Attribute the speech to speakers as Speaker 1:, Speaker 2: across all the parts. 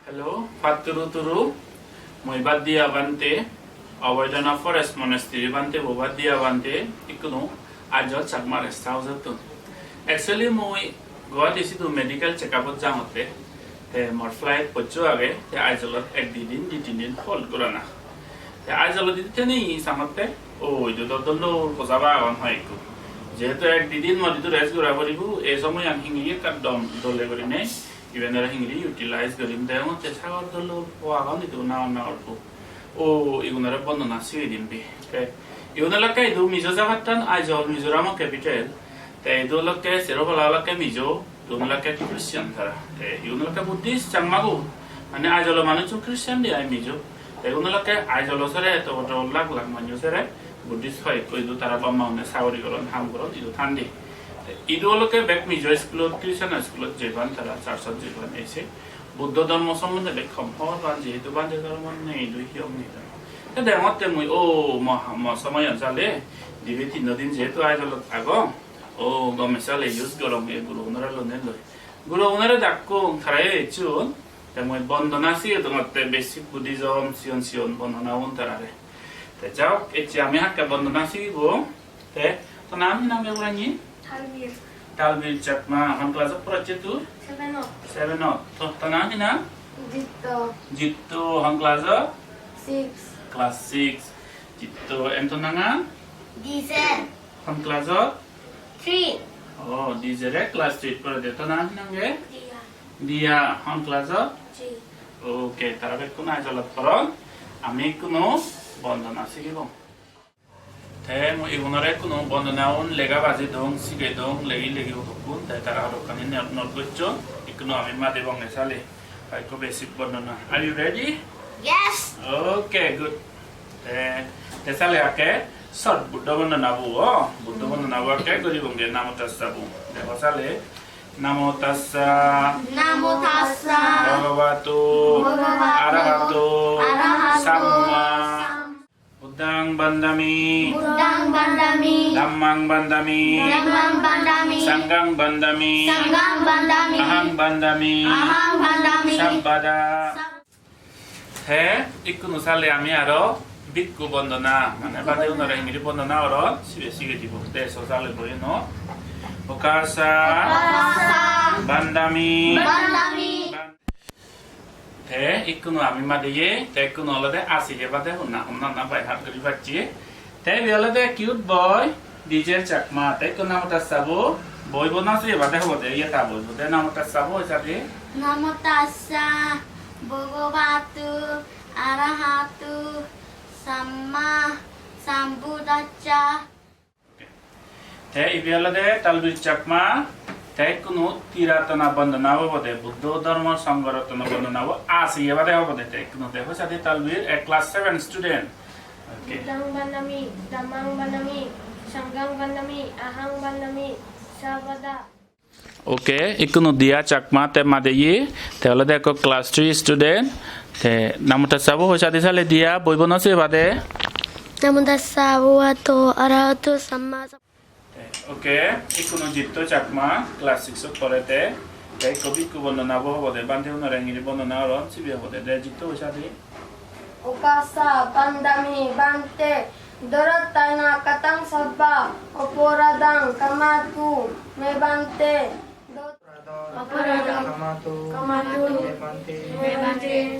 Speaker 1: Hello, Faturu, moi Bhaddiya Bhante, our forest monastery Bhante, Bhaddiya Bhante, ikkunu, Aizawl Chakma rest house to. Actually, moi go to medical checkup jamote, the more flight pochuage, the Aizawl didn't hold Gurana. The Aizawl didn't samote, oh, you don't know Kosava on Haiku. Jeto didn't want to rescue Raboribu, a someone hinging cut down the gorinei. Iben hingli utilize gorim demo te sagar dolo wagan itu na o igunara bondona swedimbi te igunala kai do mizo jagatan Aizawl Mizoram capital te do lakke serobala lakke mizo do lakke Christian thara te igunala ka Buddhist changmagu ane Aizawl manu Christian dia mizo te igunala ke Aizawl sare to lag manyo sare Buddhist hoy koi do tara pamma ne sauri goron ham goron idu thandi 이도로게 백미조 스쿨 크리스천 스쿨 제반 타라 차서 제반 에세 부ද්ධ धर्म सम्बन्ध लेखम बान्जे हेतु बान्जे धर्म नै दुई हियमनिदा 근데 मते मुई ओ म समय अनुसारले दिबेति नदिन जेतु आइजल आगो ओ गमेसाले युज गरम ए गुरु उनरा लने ल गुरु उनरा दाक्को थाराय छु त मुई बन्दना सिए त मते बेसिक बुद्धिज्म सियन बन्दना उन तारारे त जाओ एचे आमी हाका बन्दना सिगो ते त नाम बेउरानी Talbir Chakma, on class of project 7 So Tanahina Jittur on class
Speaker 2: 6
Speaker 1: class 6 Jittur Antonanga
Speaker 2: Nijeh
Speaker 1: on class
Speaker 2: 3
Speaker 1: Oh, Nijeh class 3 project Tanahina Dia on class
Speaker 2: 3
Speaker 1: Okay, Tarabekuna Aizawl parong Amikunu Bondona Sigibo Te mo igunare kuno bondonaun lega bazi dong sigei dong legi ukun te tara rokan ini not gocho ikkunu ami mate bong esale ai ko basic bondona. Are you ready?
Speaker 2: Yes.
Speaker 1: Okay, good. Te sale ake short Buddho bondona bu Buddho bondona bu ake gori bonge namo tassa bu. Te sale namo tassa bhagavato arahato samma Buddhang bandami Dhammang bandami Sanghang bandami Ahang bandami Sabbada He ikkunu sale ami aaraw bikku bondona mane bade unara hingiri bondona oro sigei dibo te so sale boyno okasa bandami Te ikkunu ami madeye te ikkunu olade asige bade hunna na bai hat gari bacci te biolade cute boy DJ Chakma te ikkunu namata sabo boy bonasi bade hode ye ta boy te namata sabo isade
Speaker 2: Namo tassa bhagavato arahato samma sambuddhassa
Speaker 1: te biolade Talbir Chakma te ikkunu tiratana bandana bode Buddho Dharma Sangaratana bandana asige bade hode te ikkunu te hosade Talbir a class 7 student okay
Speaker 2: Buddhang bandami Dhammang bandami Sanghang bandami Ahang bandami Sabbada
Speaker 1: Okay, ikkunu dia Chakma te madeye te olade ko class 3 student te namata sabo hosade sale dia boibono se bade
Speaker 2: Namo tassa bhagavato arahato samma
Speaker 1: Okay, ikkunu jittur Chakma class 6 porete te kobiku bondona bo bode bante unara ngiri bondona ron sibi bode de jittur hosade
Speaker 2: Okasa bandami bante dorotana katang sabba oporadang kamatu me bante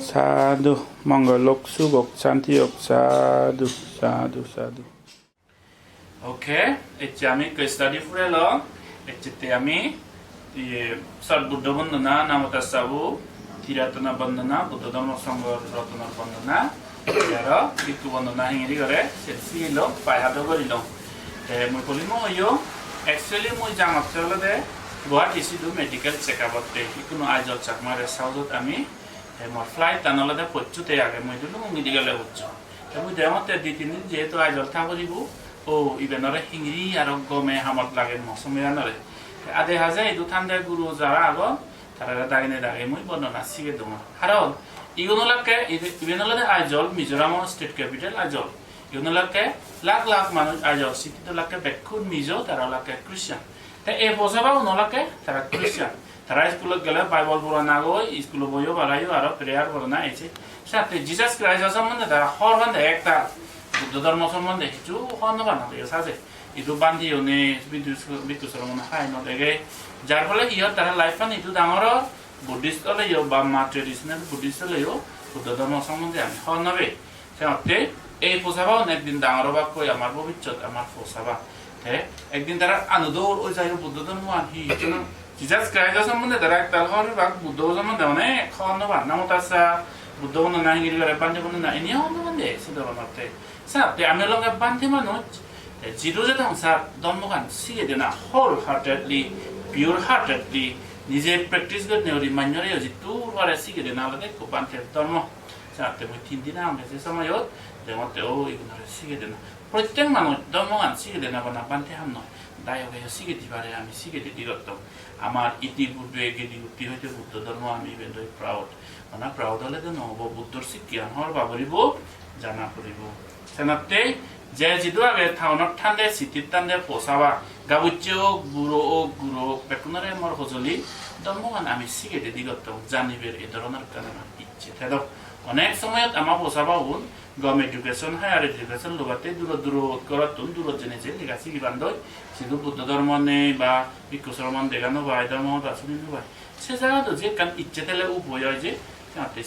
Speaker 1: Sadhu, Mongolok subok santiyok sadhu. Okay, ami ke study furelo, ami di sal Buddha bandana namata sabu, tiratana bandana, Buddho Dharma Sangaratana bandana, yara bikku bandana hingiri gore, selfie lo, paihado gorilo. Moi polimo yo, actually moi jangap cholode, buat isi do medical checkup otte, ikkunu Aizawl Chakma rest house ami, moi flight tanolode pochu te age moi dulu medical le pochu. Moi demote ditini jeto Aizawl thagoribu. Oh, Iben hingiri aaraw gome hamot lage mosomeanore. Ade haze idu thande guru jara ago tara dagine dage moi bondona sige duma. Harai igunolake Iben Aizawl Mizoram state capital Aizawl. Igunolake lag manus Aizawl city to lake bekkun mizo tara lake Christian. Te e bosaba unolake tara Christian. তারা স্কুলত গেলে Bible পড়া না গই school বইও বাড়াইও আর prayer করে না এসে সাথে জিসাস ক্রাইস্ট সম্বন্ধে তারা হর বান্ধে একটা বুদ্ধ ধর্ম সম্বন্ধে কিছু হন বানাবে সাথে itu bandi one bitu sarmona hai no dege jar phole hiyo tara life an itu dangor buddhist ole yo ba ma traditional buddhist ole yo buddha dharma সম্বন্ধে আমি হনবে সেতে এই পোসাবা একদিন dangor ba koi amar bobicchot amar posaba te একদিন তারা আনন্দর ওই যাই বুদ্ধ ধর্ম আহি না জিসাস ক্রাইস্ট সম্বন্ধে তারা একটা হর বা বুদ্ধ সম্বন্ধে অনেক হনবা নামতাসা বুদ্ধ কোন না গিরি করে পান্ডে কোন না এনি হনবে সেদরনতে সাথে আমি লগে বান্ধে মানুষ Jiru jatang sa Dharmagan sige dena wholeheartedly, pure-heartedly, nijeh practice good neuri manyore yo jittur ware sige dena lade ko Bhante dharma. Sa te mo tin dina ambe se samayot de motte o ignore sige dena. Proত্যেক মানুষ Dharmagan sige dena bana Bhante hamno. Dayo ge sige dibare ami sige di dirotto. Amar iti budde egedi utti hoite buddho dharma ami Iben doi proud. Bana proud hole de no bo buddhor sikyan hor baboribo jana koribo. Senottei যে যিটো আগে থাউনত ঠাণ্ডে চিটিত টাণ্ডে পোচাবা গাবুচ্চিও গুড়ো বেকুনরে মর হজলি Dharmagan আমি সিগেটে দিগত জানিবের এই ধরনের কারণে ইচ্ছে থেদক অনেক সময়ত আমার পোচাবা হল গম এডুকেশন হায়ার এডুকেশন লগতে দূর করতুন দূর জেনে যে লিগাছি বান্ধব সিধু বুদ্ধ ধর্ম নেই বা ভিক্ষু শর্মন দেখানো বা এই ধর্ম আসুন বা সে জায়গাতে যে কান ইচ্ছে তেলে উভয় হয় যে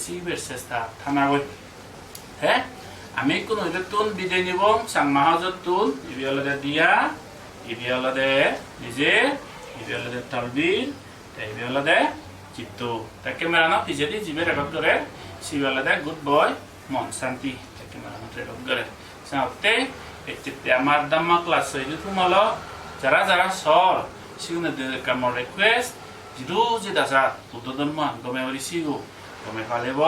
Speaker 1: সিবের চেষ্টা থানাগৈ হ্যাঁ আমি কোনো তুন বিদায় নিব সাং মাহাজতুন ইবিয়ালদে দিয়া ইবিয়ালদে নিজে ইবিয়ালদে তালবির ইবিয়ালদে jittur তাকে মেরানো pijedi জিবে রেকর্ড করে সিবিয়ালদে গুড বয় মন শান্তি তাকে মেরানো রেকর্ড করে সাথে এতে আমার দাম্মা ক্লাস হইল তোমালো যারা যারা সর সিগুনে কামর রিকোয়েস্ট জিরু যে দাসা বুদ্ধ ধর্ম গমে ওরি সিগু গমে পালেব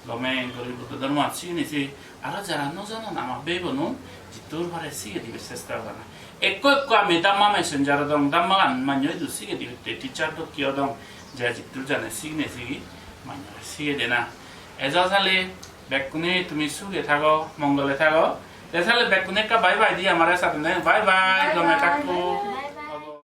Speaker 1: গমে গরি বুদ্ধ ধর্ম সিগনেছি আর যারা নজানো না আমার বেবনু jittur bare sige dibe চেষ্টা করনা একো আমি দাম্মা মেসেঞ্জার দং Dharmagan মানয় দু sige দিবে টিচার তো কিও দং যে jittur জানে সিগনে সিগি মানয় sige দেনা এজাসালে বেকুনে তুমি সুগে থাকো মঙ্গলে থাকো এজাসালে বেকুনে কা বাই বাই দি আমারে সাথে বাই বাই গমে থাকো